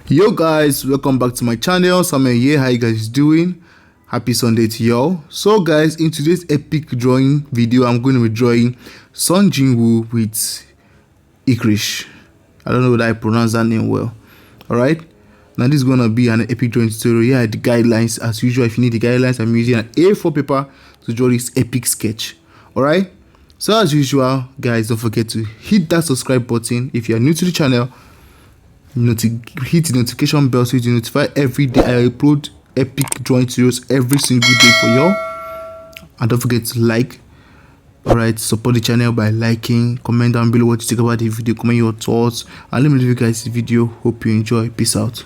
Yo guys, welcome back to my channel. Samuel here. How you guys doing? Happy Sunday to y'all. So guys, in today's epic drawing video, I'm going to be drawing Jin-woo with Igris. I don't know whether I pronounce that name well. Alright, now this is going to be an epic drawing tutorial. Here are the guidelines. As usual, if you need the guidelines, I'm using an A4 paper to draw this epic sketch. Alright, so as usual guys, don't forget to hit that subscribe button if you are new to the channel. Hit the notification bell so you notify every day I upload epic drawing tutorials every single day for y'all. And don't forget to like. Alright, support the channel by liking, comment down below what you think about the video, comment your thoughts, and let me leave you guys the video. Hope you enjoy. Peace out.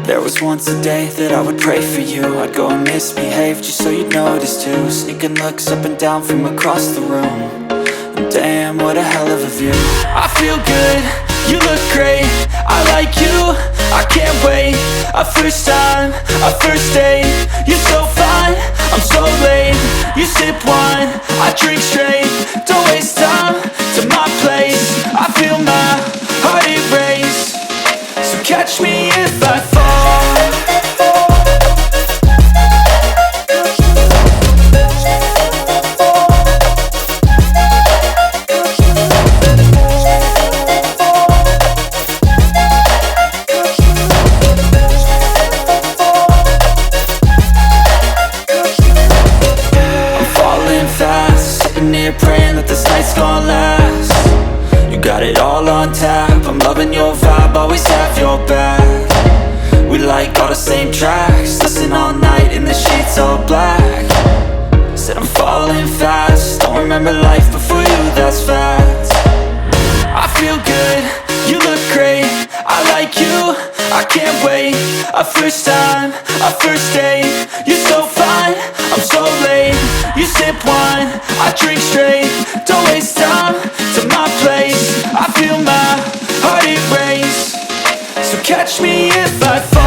There was once a day that I would pray for you. I'd go and misbehave just so you'd notice too. Sneaking looks up and down from across the room. And damn, what a hell of a view. I feel good, you look great, I like you, I can't wait Our first time, our first date. You're so fine, I'm so late. You sip wine, I drink straight. Don't waste time to my place. I feel my heart erase. So catch me if I fall. Praying that this night's gonna last. You got it all on tap. I'm loving your vibe, always have your back. We like all the same tracks. Listen all night in the sheets all black. Said I'm falling fast. Don't remember life before you, that's fact. I feel good, you look great. I like you, I can't wait. Our first time, our first date. You're so fine, I'm so late. You sip wine, I drink straight. Don't waste time to my place. I feel my heart erase. So catch me if I fall.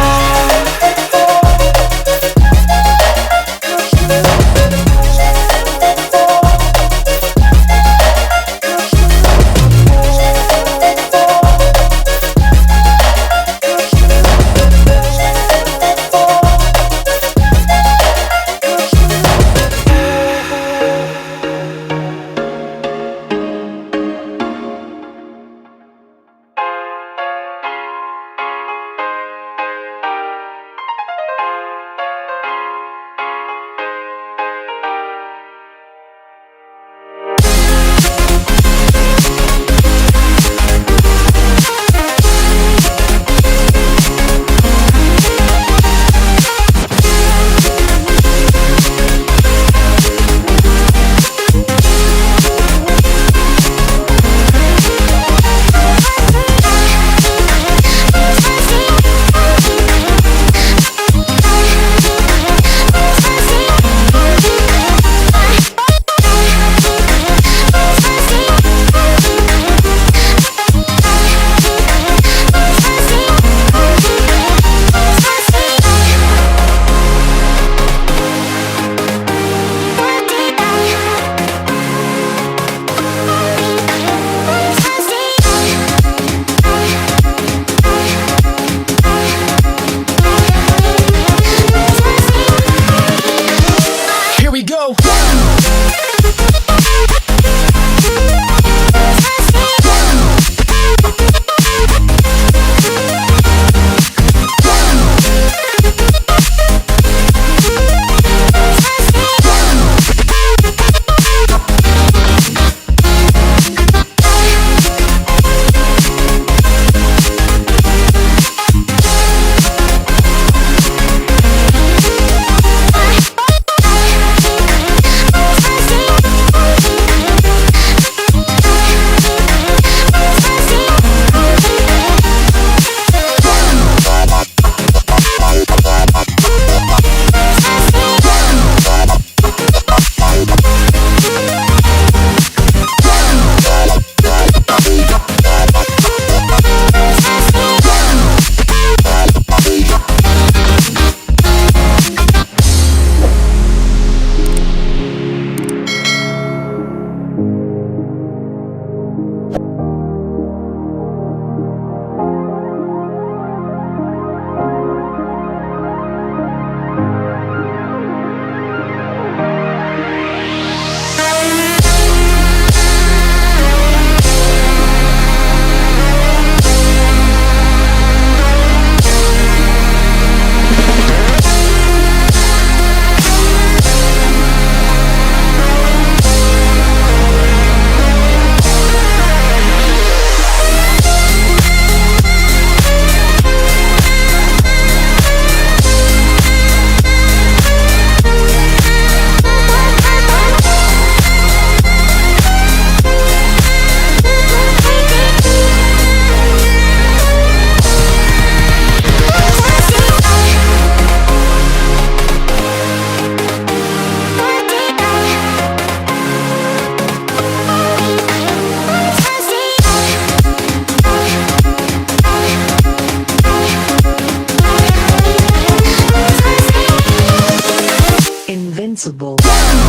invincible.